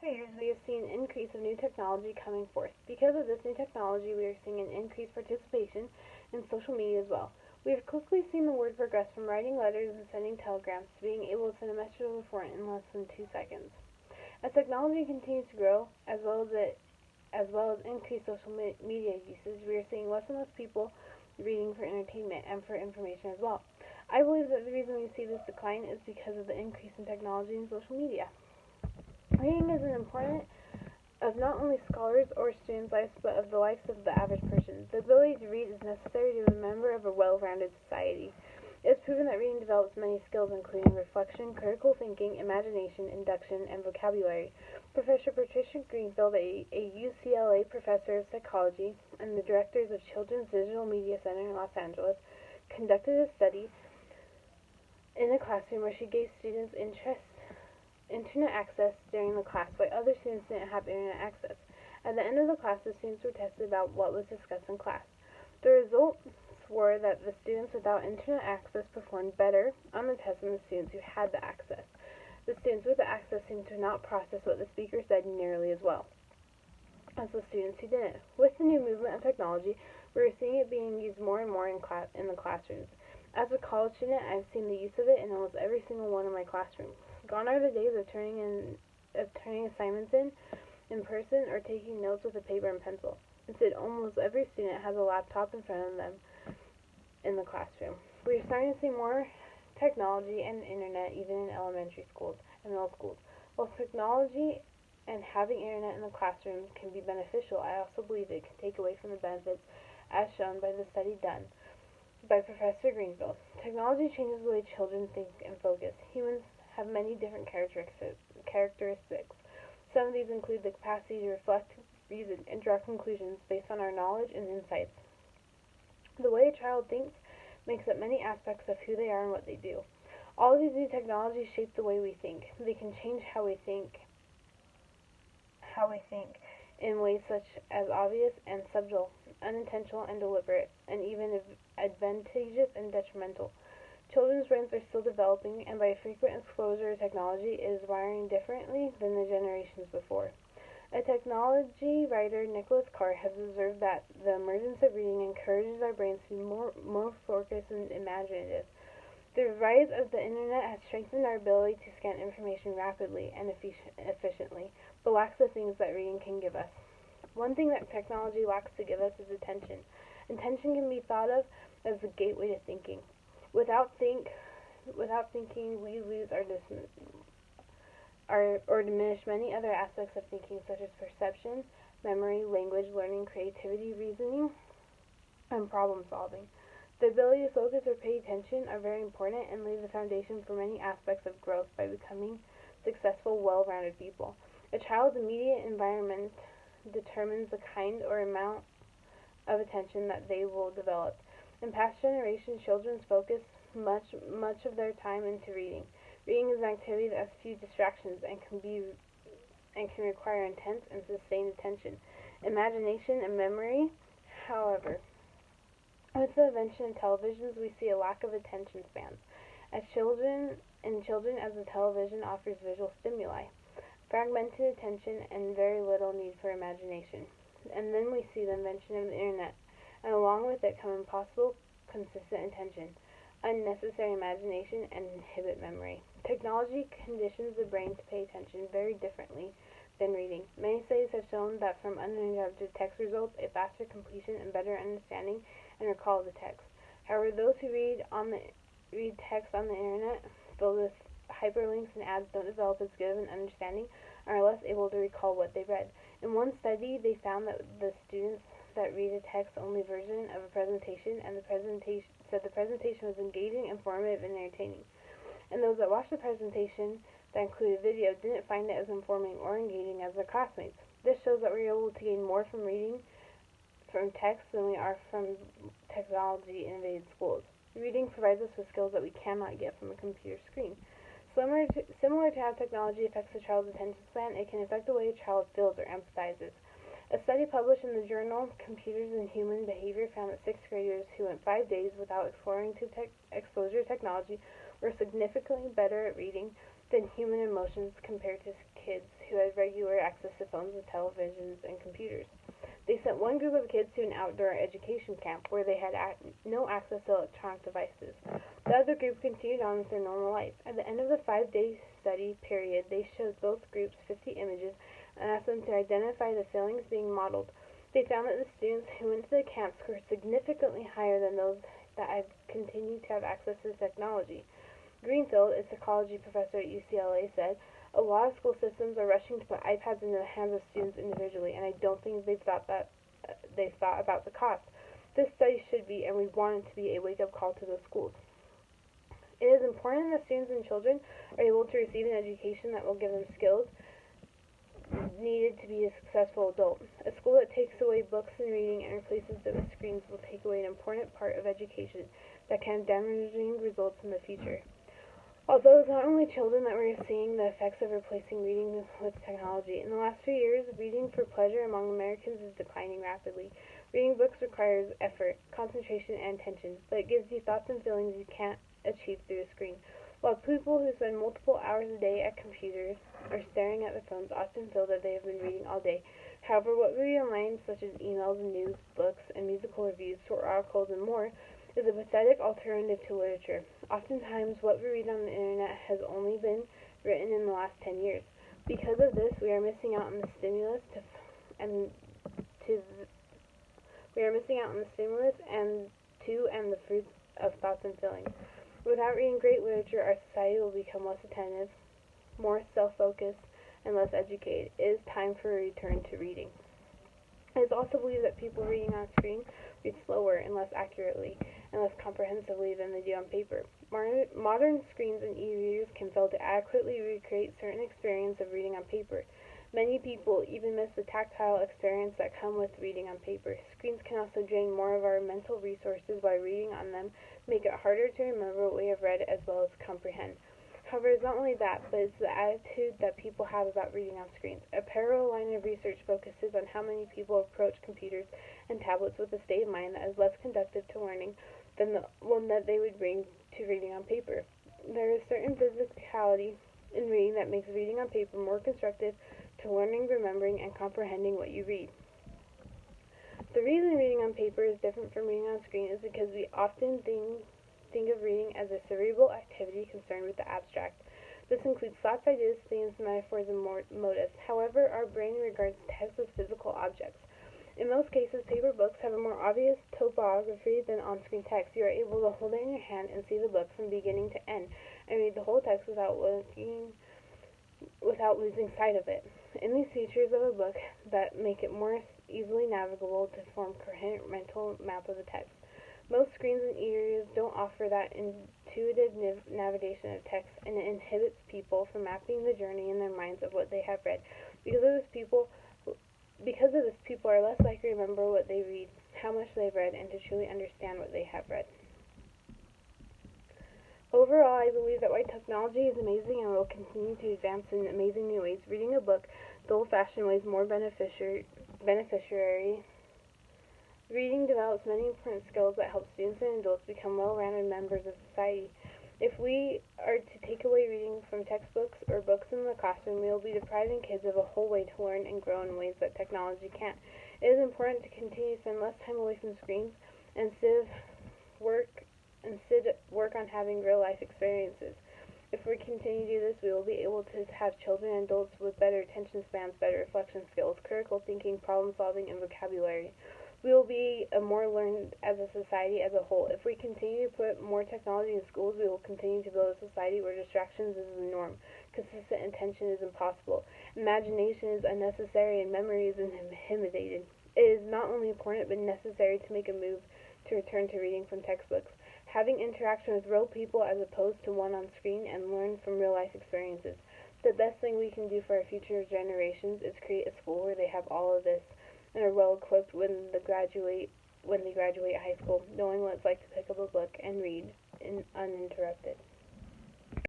few years, we have seen an increase of new technology coming forth. Because of this new technology, we are seeing an increased participation in social media as well. We have quickly seen the word progress from writing letters and sending telegrams to being able to send a message over the phone in less than 2 seconds. As technology continues to grow, as well as increased social media usage, we are seeing less and less people reading for entertainment and for information as well. I believe that the reason we see this decline is because of the increase in technology and social media. Reading is an important of not only scholars or students' lives, but of the lives of the average person. The ability to read is necessary to be a member of a well-rounded society. It is proven that reading develops many skills including reflection, critical thinking, imagination, induction, and vocabulary. Professor Patricia Greenfield, a UCLA professor of psychology and the director of Children's Digital Media Center in Los Angeles, conducted a study in a classroom where she gave students internet access during the class while other students didn't have internet access. At the end of the class, the students were tested about what was discussed in class. The results were that the students without internet access performed better on the test than the students who had the access. The students with the access seemed to not process what the speaker said nearly as well as the students who didn't. With the new movement of technology, we are seeing it being used more and more in the classrooms. As a college student, I've seen the use of it in almost every single one of my classrooms. Gone are the days of turning assignments in person or taking notes with a paper and pencil. Instead, almost every student has a laptop in front of them in the classroom. We are starting to see more technology and internet even in elementary schools and middle schools. While technology and having internet in the classroom can be beneficial, I also believe it can take away from the benefits as shown by the study done by Professor Greenfield. Technology changes the way children think and focus. Humans have many different characteristics. Some of these include the capacity to reflect, reason, and draw conclusions based on our knowledge and insights. The way a child thinks makes up many aspects of who they are and what they do. All of these new technologies shape the way we think. They can change how we think in ways such as obvious and subtle, unintentional and deliberate, and even advantageous and detrimental. Children's brains are still developing, and by frequent exposure to technology, it is wiring differently than the generations before. A technology writer, Nicholas Carr, has observed that the emergence of reading encourages our brains to be more focused and imaginative. The rise of the internet has strengthened our ability to scan information rapidly and efficiently, but lacks the things that reading can give us. One thing that technology lacks to give us is attention. Attention can be thought of as the gateway to thinking. Without thinking, we lose or diminish many other aspects of thinking, such as perception, memory, language, learning, creativity, reasoning, and problem solving. The ability to focus or pay attention are very important and lay the foundation for many aspects of growth by becoming successful, well-rounded people. A child's immediate environment determines the kind or amount of attention that they will develop. In past generations, children focused much of their time into reading. Reading is an activity that has few distractions and can require intense and sustained attention, imagination, and memory. However, with the invention of televisions, we see a lack of attention spans. As children, as the television offers visual stimuli, fragmented attention, and very little need for imagination. And then we see the invention of the internet, and along with it come impossible, consistent attention, unnecessary imagination, and inhibit memory. Technology conditions the brain to pay attention very differently than reading. Many studies have shown that from uninterrupted text results a faster completion and better understanding and recall of the text. However, those who read text on the internet filled with hyperlinks and ads don't develop as good of an understanding and are less able to recall what they read. In one study, they found that the students that read a text-only version of a presentation said the presentation was engaging, informative, and entertaining. And those that watched the presentation that included video didn't find it as informing or engaging as their classmates. This shows that we're able to gain more from reading from text than we are from technology-innovated schools. Reading provides us with skills that we cannot get from a computer screen. Similar to how technology affects a child's attention span, it can affect the way a child feels or empathizes. A study published in the journal Computers and Human Behavior found that 6th graders who went 5 days without exposure to technology were significantly better at reading. than human emotions compared to kids who had regular access to phones and televisions and computers. They sent one group of kids to an outdoor education camp where they had no access to electronic devices. The other group continued on with their normal life. At the end of the 5-day study period, they showed both groups 50 images and asked them to identify the feelings being modeled. They found that the students who went to the camp scored significantly higher than those that had continued to have access to technology. Greenfield, a psychology professor at UCLA, said, "A lot of school systems are rushing to put iPads into the hands of students individually, and I don't think they've thought about the cost. This study should be, and we want it to be, a wake-up call to those schools. It is important that students and children are able to receive an education that will give them skills needed to be a successful adult. A school that takes away books and reading and replaces it with screens will take away an important part of education that can have damaging results in the future." Although it's not only children that we're seeing the effects of replacing reading with technology. In the last few years, reading for pleasure among Americans is declining rapidly. Reading books requires effort, concentration, and attention, but it gives you thoughts and feelings you can't achieve through a screen. While people who spend multiple hours a day at computers or staring at their phones often feel that they have been reading all day. However, what we read online, such as emails and news, books, and musical reviews, short articles, and more, is a pathetic alternative to literature. Oftentimes, what we read on the internet has only been written in the last 10 years. Because of this, we are missing out on the stimulus and the fruits of thoughts and feelings. Without reading great literature, our society will become less attentive, more self-focused, and less educated. It is time for a return to reading. It is also believed that people reading on screen read slower and less accurately and less comprehensively than they do on paper. Modern screens and e-readers can fail to adequately recreate certain experience of reading on paper. Many people even miss the tactile experience that come with reading on paper. Screens can also drain more of our mental resources by reading on them, make it harder to remember what we have read as well as comprehend. However, it's not only that, but it's the attitude that people have about reading on screens. A parallel line of research focuses on how many people approach computers and tablets with a state of mind that is less conducive to learning than the one that they would bring to reading on paper. There is certain physicality in reading that makes reading on paper more constructive to learning, remembering, and comprehending what you read. The reason reading on paper is different from reading on screen is because we often think of reading as a cerebral activity concerned with the abstract. This includes thoughts, ideas, themes, metaphors, and motives. However, our brain regards text as physical objects. In most cases, paper books have a more obvious topography than on-screen text. You are able to hold it in your hand and see the book from beginning to end, and read the whole text without losing sight of it. In these features of a book that make it more easily navigable to form a coherent mental map of the text. Most screens and e-readers don't offer that intuitive navigation of text, and it inhibits people from mapping the journey in their minds of what they have read. Because of this, people are less likely to remember what they read, how much they've read, and to truly understand what they have read. Overall, I believe that while technology is amazing and will continue to advance in amazing new ways, reading a book the old-fashioned way is more beneficiary. Reading develops many important skills that help students and adults become well-rounded members of society. If we are to take away reading from textbooks or books in the classroom, we will be depriving kids of a whole way to learn and grow in ways that technology can't. It is important to continue to spend less time away from screens and instead work on having real-life experiences. If we continue to do this, we will be able to have children and adults with better attention spans, better reflection skills, critical thinking, problem-solving, and vocabulary. We will be more learned as a society as a whole. If we continue to put more technology in schools, we will continue to build a society where distractions is the norm. Consistent attention is impossible. Imagination is unnecessary, and memory is intimidated. It is not only important but necessary to make a move to return to reading from textbooks. Having interaction with real people as opposed to one on screen, and learn from real-life experiences. The best thing we can do for our future generations is create a school where they have all of this and are well equipped when they graduate high school, knowing what it's like to pick up a book and read uninterrupted.